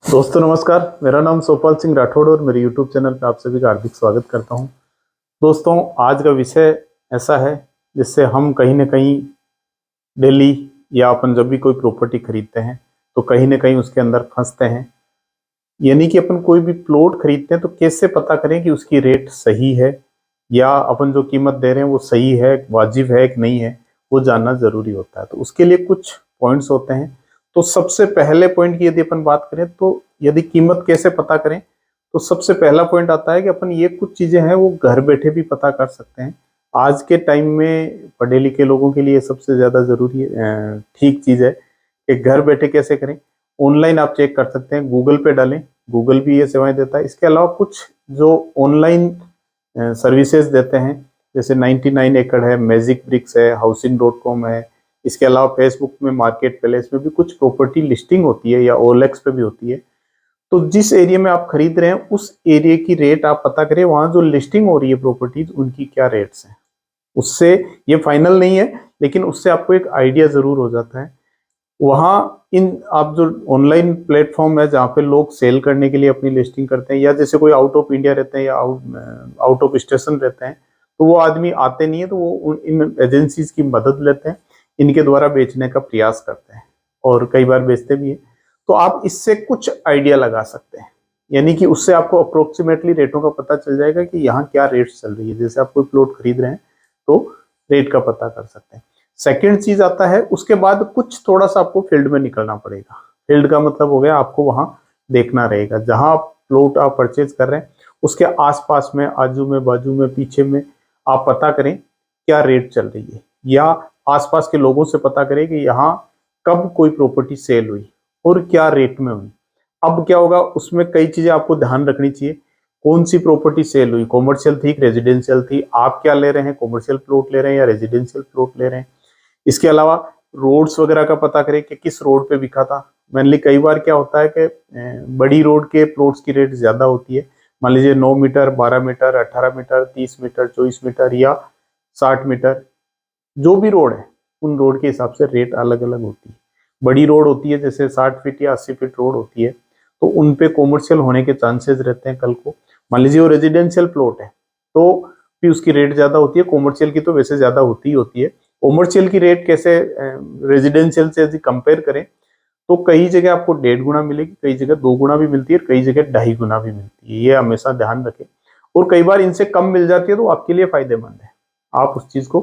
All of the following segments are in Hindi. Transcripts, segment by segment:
दोस्तों नमस्कार, मेरा नाम सोपाल सिंह राठौड़ और मेरे YouTube चैनल पे आप सभी का हार्दिक स्वागत करता हूं। दोस्तों आज का विषय ऐसा है जिससे हम कहीं ना कहीं डेली या अपन जब भी कोई प्रॉपर्टी खरीदते हैं तो कहीं ना कहीं उसके अंदर फंसते हैं। यानी कि अपन कोई भी प्लॉट खरीदते हैं तो कैसे पता करें कि उसकी रेट सही है या अपन जो कीमत दे रहे हैं वो सही है, वाजिब है कि नहीं है, वो जानना जरूरी होता है। तो उसके लिए कुछ पॉइंट्स होते हैं। तो सबसे पहले पॉइंट की यदि अपन बात करें तो यदि कीमत कैसे पता करें, तो सबसे पहला पॉइंट आता है कि अपन ये कुछ चीजें हैं वो घर बैठे भी पता कर सकते हैं। आज के टाइम में पढ़े लिखे लोगों के लिए सबसे ज्यादा जरूरी ठीक चीज है कि घर बैठे कैसे करें। ऑनलाइन आप चेक कर सकते हैं, गूगल पे डालें, गूगल भी ये सेवाएं देता है। इसके अलावा कुछ जो ऑनलाइन सर्विसेज देते हैं जैसे 99 एकड़ है, मैजिक ब्रिक्स है, हाउसिंग.com है। इसके अलावा फेसबुक में मार्केट प्लेस में भी कुछ प्रॉपर्टी लिस्टिंग होती है या ओएलएक्स पे भी होती है। तो जिस एरिया में आप खरीद रहे हैं उस एरिया की रेट आप पता करें, वहां जो लिस्टिंग हो रही है प्रॉपर्टीज उनकी क्या रेट्स हैं। उससे ये फाइनल नहीं है लेकिन उससे आपको एक आइडिया जरूर हो जाता है। वहाँ इन आप जो ऑनलाइन प्लेटफॉर्म है जहाँ पे लोग सेल करने के लिए अपनी लिस्टिंग करते हैं, या जैसे कोई आउट ऑफ इंडिया रहते हैं या आउट ऑफ स्टेशन रहते हैं, तो वो आदमी आते नहीं है, तो वो इन एजेंसीज की मदद लेते हैं, इनके द्वारा बेचने का प्रयास करते हैं और कई बार बेचते भी हैं। तो आप इससे कुछ आइडिया लगा सकते हैं, यानी कि उससे आपको अप्रोक्सीमेटली रेटों का पता चल जाएगा कि यहाँ क्या रेट चल रही है। जैसे आप कोई प्लॉट खरीद रहे हैं तो रेट का पता कर सकते हैं। सेकंड चीज आता है, उसके बाद कुछ थोड़ा सा आपको फील्ड में निकलना पड़ेगा। फील्ड का मतलब हो गया आपको वहां देखना रहेगा, जहां आप प्लॉट आप परचेज कर रहे हैं उसके आसपास में, आजू में, बाजू में, पीछे में आप पता करें क्या रेट चल रही है, या आसपास के लोगों से पता करें कि यहाँ कब कोई प्रॉपर्टी सेल हुई और क्या रेट में हुई। अब क्या होगा, उसमें कई चीजें आपको ध्यान रखनी चाहिए। कौन सी प्रॉपर्टी सेल हुई, कॉमर्शियल थी, रेजिडेंशियल थी, आप क्या ले रहे हैं, कॉमर्शियल प्लॉट ले रहे हैं या रेजिडेंशियल प्लॉट ले रहे हैं। इसके अलावा रोड्स वगैरह का पता करें कि किस रोड पे बिका था। मेनली कई बार क्या होता है कि बड़ी रोड के प्लॉट्स की रेट ज्यादा होती है। मान लीजिए 9 metre, 12 metre, 18 metre, 30 metre, 24 metre या 60 मीटर, जो भी रोड है उन रोड के हिसाब से रेट अलग अलग होती है। बड़ी रोड होती है जैसे 60 फीट या 80 फीट रोड होती है, तो उन पे कॉमर्शियल होने के चांसेस रहते हैं कल को। मान लीजिए वो रेजिडेंशियल प्लॉट है तो भी उसकी रेट ज्यादा होती है, कॉमर्शियल की तो वैसे ज्यादा होती ही होती है। कॉमर्शियल की रेट कैसे रेजिडेंशियल से यदि कंपेयर करें तो कई जगह आपको 1.5 गुना मिलेगी, कई जगह 2 गुना भी मिलती है, कई जगह 2.5 गुना भी मिलती है। ये हमेशा ध्यान रखें। और कई बार इनसे कम मिल जाती है तो आपके लिए फायदेमंद है। आप उस चीज को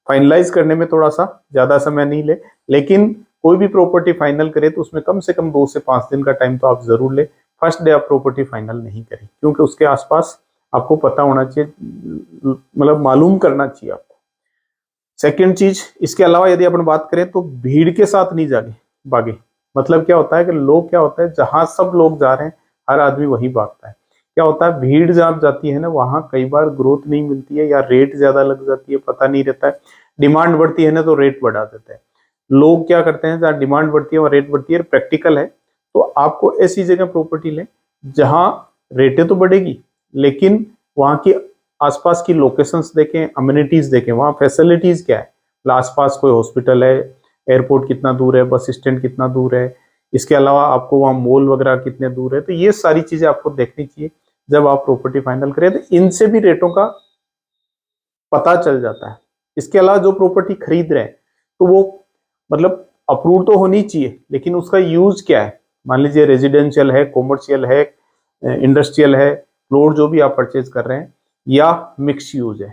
फाइनलाइज करने में थोड़ा सा ज्यादा समय नहीं ले, लेकिन कोई भी प्रॉपर्टी फाइनल करे तो उसमें कम से कम 2 से 5 दिन का टाइम तो आप जरूर ले। फर्स्ट डे आप प्रॉपर्टी फाइनल नहीं करें, क्योंकि उसके आसपास आपको पता होना चाहिए, मतलब मालूम करना चाहिए आपको। सेकंड चीज, इसके अलावा यदि अपन बात करें तो भीड़ के साथ नहीं जागे भागे। मतलब क्या होता है कि लोग, क्या होता है, जहां सब लोग जा रहे हैं हर आदमी वहीं भागता है। क्या होता है, भीड़ जहां जाती है ना वहां कई बार ग्रोथ नहीं मिलती है या रेट ज्यादा लग जाती है, पता नहीं रहता है। डिमांड बढ़ती है ना तो रेट बढ़ा देते हैं। लोग क्या करते हैं, जहाँ डिमांड बढ़ती है और रेट बढ़ती है, प्रैक्टिकल है। तो आपको ऐसी जगह प्रॉपर्टी लें जहां रेटें तो बढ़ेगी लेकिन वहां की आसपास की लोकेशंस देखें, अम्यूनिटीज देखें, वहाँ फैसिलिटीज क्या है, मतलब आसपास कोई हॉस्पिटल है, एयरपोर्ट कितना दूर है, बस स्टैंड कितना दूर है, इसके अलावा आपको वहाँ मॉल वगैरह कितने दूर है। तो ये सारी चीजें आपको देखनी चाहिए जब आप प्रॉपर्टी फाइनल करें, तो इनसे भी रेटों का पता चल जाता है। इसके अलावा जो प्रॉपर्टी खरीद रहे हैं तो वो मतलब अप्रूव तो होनी चाहिए, लेकिन उसका यूज क्या है। मान लीजिए रेजिडेंशियल है, कॉमर्शियल है, इंडस्ट्रियल है, प्लॉट जो भी आप परचेज कर रहे हैं, या मिक्स यूज है,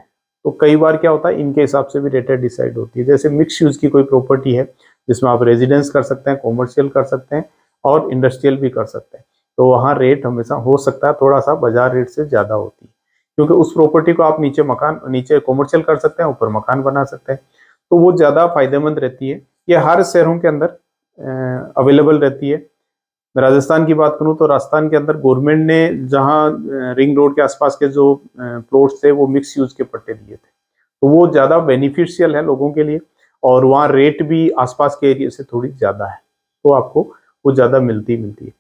तो कई बार क्या होता है इनके हिसाब से भी रेटें डिसाइड होती है। जैसे मिक्स यूज की कोई प्रॉपर्टी है जिसमें आप रेजिडेंस कर सकते हैं, कॉमर्शियल कर सकते हैं और इंडस्ट्रियल भी कर सकते हैं, तो वहाँ रेट हमेशा हो सकता है थोड़ा सा बाजार रेट से ज्यादा होती है, क्योंकि उस प्रॉपर्टी को आप नीचे मकान, नीचे कॉमर्शियल कर सकते हैं, ऊपर मकान बना सकते हैं, तो वो ज्यादा फायदेमंद रहती है। ये हर शहरों के अंदर अवेलेबल रहती है। मैं राजस्थान की बात करूं तो राजस्थान के अंदर गवर्नमेंट ने जहां रिंग रोड के आसपास के जो प्लॉट्स थे वो मिक्स यूज के पट्टे दिए थे, तो वो ज्यादा बेनिफिशियल है लोगों के लिए, और वहाँ रेट भी आसपास के एरिया से थोड़ी ज्यादा है, तो आपको वो ज्यादा मिलती है।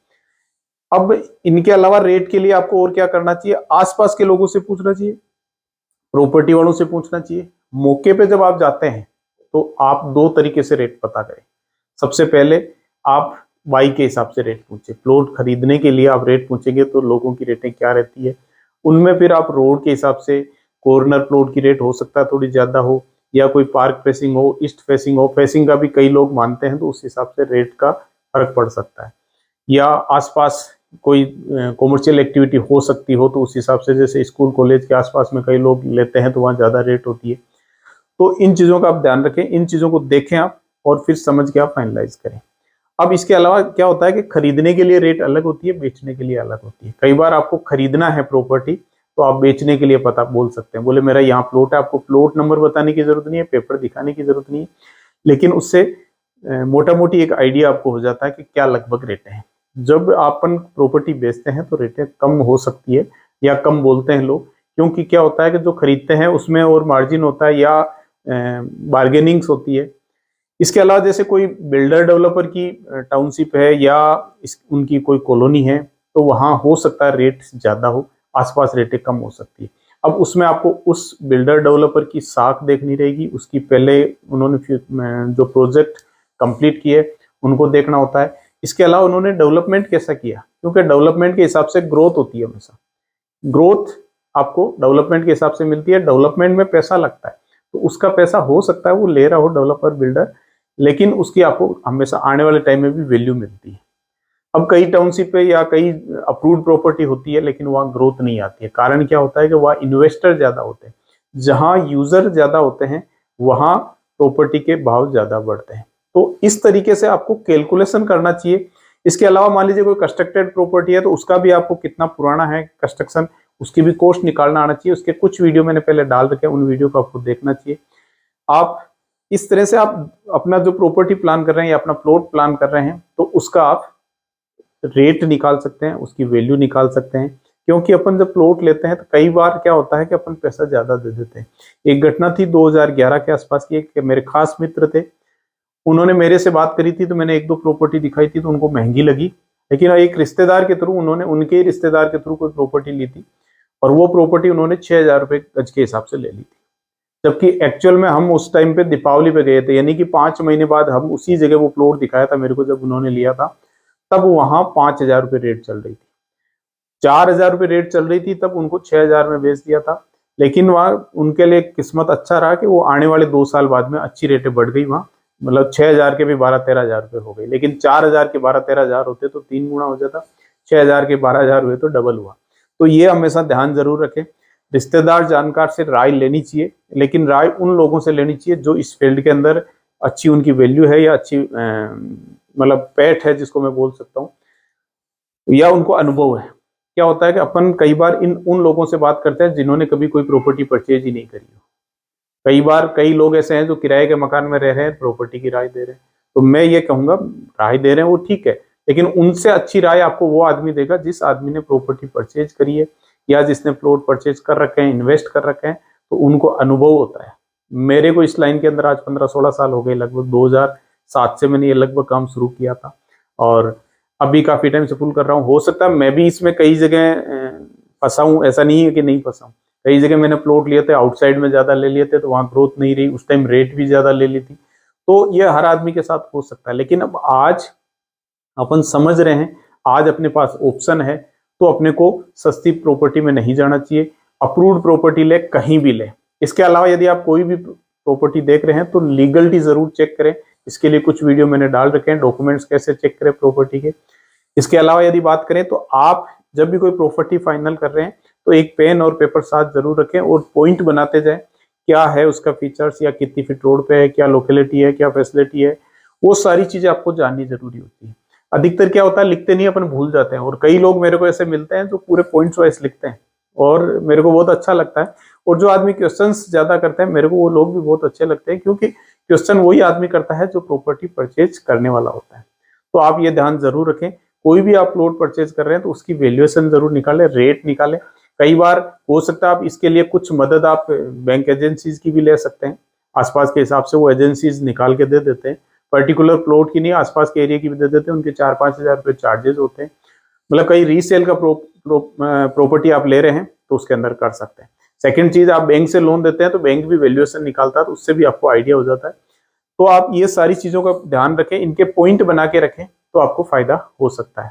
अब इनके अलावा रेट के लिए आपको और क्या करना चाहिए, आसपास के लोगों से पूछना चाहिए। प्रॉपर्टी वालों से पूछना चाहिए। मौके पे जब आप जाते हैं तो आप दो तरीके से रेट पता करें। सबसे पहले आप बाई के हिसाब से रेट पूछे, प्लॉट खरीदने के लिए आप रेट पूछेंगे तो लोगों की रेटें क्या रहती है, उनमें फिर आप रोड के हिसाब से, कॉर्नर प्लॉट की रेट हो सकता है थोड़ी ज्यादा हो, या कोई पार्क फेसिंग हो, ईस्ट फेसिंग हो, फेसिंग का भी कई लोग मानते हैं तो उस हिसाब से रेट का फर्क पड़ सकता है, या आसपास कोई कॉमर्शियल एक्टिविटी हो सकती हो तो उस हिसाब से, जैसे स्कूल कॉलेज के आसपास में कई लोग लेते हैं तो वहाँ ज़्यादा रेट होती है। तो इन चीज़ों का आप ध्यान रखें, इन चीज़ों को देखें आप और फिर समझ के आप फाइनलाइज करें। अब इसके अलावा क्या होता है कि खरीदने के लिए रेट अलग होती है, बेचने के लिए अलग होती है। कई बार आपको खरीदना है प्रॉपर्टी तो आप बेचने के लिए पता बोल सकते हैं, बोले मेरा यहाँ प्लॉट है, आपको प्लॉट नंबर बताने की जरूरत नहीं है, पेपर दिखाने की जरूरत नहीं है, लेकिन उससे मोटा मोटी एक आइडिया आपको हो जाता है कि क्या लगभग रेटें हैं। जब अपन प्रॉपर्टी बेचते हैं तो रेटें कम हो सकती है या कम बोलते हैं लोग, क्योंकि क्या होता है कि जो खरीदते हैं उसमें और मार्जिन होता है या बार्गेनिंग्स होती है। इसके अलावा जैसे कोई बिल्डर डेवलपर की टाउनशिप है या उनकी कोई कॉलोनी है तो वहाँ हो सकता है रेट ज़्यादा हो, आसपास रेटें कम हो सकती है। अब उसमें आपको उस बिल्डर डेवलपर की साख देखनी रहेगी, उसकी पहले उन्होंने जो प्रोजेक्ट कंप्लीट किए उनको देखना होता है। इसके अलावा उन्होंने डेवलपमेंट कैसा किया, क्योंकि डेवलपमेंट के हिसाब से ग्रोथ होती है हमेशा। ग्रोथ आपको डेवलपमेंट के हिसाब से मिलती है, डेवलपमेंट में पैसा लगता है तो उसका पैसा हो सकता है वो ले रहा हो डेवलपर बिल्डर, लेकिन उसकी आपको हमेशा आने वाले टाइम में भी वैल्यू मिलती है। अब कई टाउनशिप पे या कई अप्रूव्ड प्रॉपर्टी होती है लेकिन वहाँ ग्रोथ नहीं आती है। कारण क्या होता है कि वहाँ इन्वेस्टर ज्यादा होते हैं, जहाँ यूजर ज्यादा होते हैं वहाँ प्रॉपर्टी के भाव ज्यादा बढ़ते हैं। तो इस तरीके से आपको कैलकुलेशन करना चाहिए। इसके अलावा मान लीजिए कोई कंस्ट्रक्टेड प्रॉपर्टी है तो उसका भी आपको कितना पुराना है कंस्ट्रक्शन, उसकी भी कॉस्ट निकालना आना चाहिए। उसके कुछ वीडियो मैंने पहले डाल रखे हैं, उन वीडियो को आपको देखना चाहिए। आप इस तरह से आप अपना जो प्रॉपर्टी प्लान कर रहे हैं या अपना प्लॉट प्लान कर रहे हैं तो उसका आप रेट निकाल सकते हैं, उसकी वैल्यू निकाल सकते हैं। क्योंकि अपन जब प्लॉट लेते हैं तो कई बार क्या होता है कि अपन पैसा ज्यादा दे देते हैं। एक घटना थी 2011 के आसपास की, एक मेरे खास मित्र थे, उन्होंने मेरे से बात करी थी तो मैंने एक दो प्रॉपर्टी दिखाई थी तो उनको महंगी लगी, लेकिन एक रिश्तेदार के थ्रू, उन्होंने उनके रिश्तेदार के थ्रू कोई प्रॉपर्टी ली थी और वो प्रॉपर्टी उन्होंने 6,000 रुपये गज के हिसाब से ले ली थी। जबकि एक्चुअल में हम उस टाइम पे दीपावली पे गए थे, यानी कि 5 महीने बाद हम उसी जगह वो प्लॉट दिखाया था मेरे को जब उन्होंने लिया था, तब वहां 5,000 रुपये रेट चल रही थी। 4,000 रुपये रेट चल रही थी तब उनको 6,000 में बेच दिया था। लेकिन वहाँ उनके लिए किस्मत अच्छा रहा कि वो आने वाले 2 साल बाद में अच्छी रेटें बढ़ गई वहाँ, मतलब 6,000 के भी 12-13,000 रुपये हो गई। लेकिन 4,000 के 12-13,000 होते तो 3 गुना हो जाता, 6,000 के 12,000 हुए तो डबल हुआ। तो ये हमेशा ध्यान जरूर रखें। रिश्तेदार जानकार से राय लेनी चाहिए, लेकिन राय उन लोगों से लेनी चाहिए जो इस फील्ड के अंदर अच्छी उनकी वैल्यू है या अच्छी मतलब पैठ है जिसको मैं बोल सकता हूँ, या उनको अनुभव है। क्या होता है कि अपन कई बार उन लोगों से बात करते हैं जिन्होंने कभी कोई प्रॉपर्टी परचेज ही नहीं करी हो। कई बार कई लोग ऐसे हैं जो किराए के मकान में रह रहे हैं, प्रॉपर्टी की राय दे रहे हैं। तो मैं ये कहूंगा, राय दे रहे हैं वो ठीक है, लेकिन उनसे अच्छी राय आपको वो आदमी देगा जिस आदमी ने प्रॉपर्टी परचेज करी है या जिसने प्लॉट परचेज कर रखे हैं, इन्वेस्ट कर रखे हैं, तो उनको अनुभव होता है। मेरे को इस लाइन के अंदर आज 15-16 साल हो गए, लगभग 2007 से मैंने ये लगभग काम शुरू किया था और अभी काफी टाइम से फुल कर रहा हूँ। हो सकता है मैं भी इसमें कई जगह फंसा हूँ, ऐसा नहीं है कि नहीं फंसा हूँ। कई जगह मैंने प्लॉट लिए थे, आउटसाइड में ज्यादा ले लिए थे तो वहां ग्रोथ नहीं रही, उस टाइम रेट भी ज्यादा ले ली थी। तो ये हर आदमी के साथ हो सकता है, लेकिन अब आज अपन समझ रहे हैं, आज अपने पास ऑप्शन है, तो अपने को सस्ती प्रॉपर्टी में नहीं जाना चाहिए। अप्रूव्ड प्रॉपर्टी ले, कहीं भी ले। इसके अलावा यदि आप कोई भी प्रॉपर्टी देख रहे हैं तो लीगलिटी जरूर चेक करें। इसके लिए कुछ वीडियो मैंने डाल रखे हैं, डॉक्यूमेंट्स कैसे चेक करें प्रॉपर्टी के। इसके अलावा यदि बात करें तो आप जब भी कोई प्रॉपर्टी फाइनल कर रहे हैं तो एक पेन और पेपर साथ जरूर रखें और पॉइंट बनाते जाएं, क्या है उसका फीचर्स, या कितनी फीट रोड पे है, क्या लोकेलिटी है, क्या फैसिलिटी है, वो सारी चीजें आपको जाननी जरूरी होती है। अधिकतर क्या होता है, लिखते नहीं, अपन भूल जाते हैं। और कई लोग मेरे को ऐसे मिलते हैं जो पूरे पॉइंट्स वाइज लिखते हैं और मेरे को बहुत अच्छा लगता है। और जो आदमी क्वेश्चंस ज्यादा करते हैं मेरे को वो लोग भी बहुत अच्छे लगते हैं, क्योंकि क्वेश्चन वही आदमी करता है जो प्रॉपर्टी परचेज करने वाला होता है। तो आप ये ध्यान जरूर रखें, कोई भी आप प्लॉट परचेज कर रहे हैं तो उसकी वैल्यूएशन जरूर निकालें, रेट निकालें। कई बार हो सकता है आप इसके लिए कुछ मदद आप बैंक एजेंसीज की भी ले सकते हैं, आसपास के हिसाब से वो एजेंसीज निकाल के दे देते हैं। पर्टिकुलर प्लॉट की नहीं, आसपास के एरिया की भी दे देते हैं, उनके 4-5 हज़ार रुपये चार्जेस होते हैं। मतलब कहीं रीसेल का प्रॉपर्टी आप ले रहे हैं तो उसके अंदर कर सकते हैं। सेकंड चीज, आप बैंक से लोन देते हैं तो बैंक भी वैल्यूएशन निकालता है, तो उससे भी आपको आइडिया हो जाता है। तो आप ये सारी चीजों का ध्यान रखें, इनके पॉइंट बना के रखें तो आपको फायदा हो सकता है।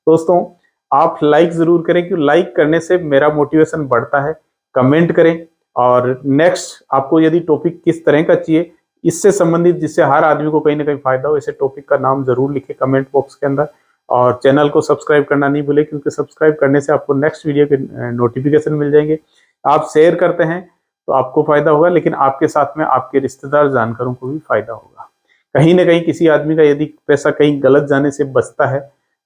दोस्तों आप लाइक जरूर करें, क्योंकि लाइक करने से मेरा मोटिवेशन बढ़ता है। कमेंट करें, और नेक्स्ट आपको यदि टॉपिक किस तरह का चाहिए इससे संबंधित, जिससे हर आदमी को कहीं ना कहीं फायदा हो, ऐसे टॉपिक का नाम जरूर लिखें कमेंट बॉक्स के अंदर। और चैनल को सब्सक्राइब करना नहीं भूलें, क्योंकि सब्सक्राइब करने से आपको नेक्स्ट वीडियो के नोटिफिकेशन मिल जाएंगे। आप शेयर करते हैं तो आपको फायदा होगा, लेकिन आपके साथ में आपके रिश्तेदार जानकारों को भी फायदा होगा। कहीं ना कहीं किसी आदमी का यदि पैसा कहीं गलत जाने से बचता है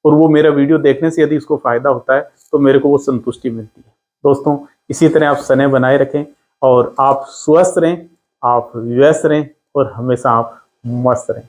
और वो मेरा वीडियो देखने से यदि उसको फायदा होता है तो मेरे को वो संतुष्टि मिलती है। दोस्तों इसी तरह आप स्नेह बनाए रखें और आप स्वस्थ रहें, आप व्यस्त रहें और हमेशा आप मस्त रहें।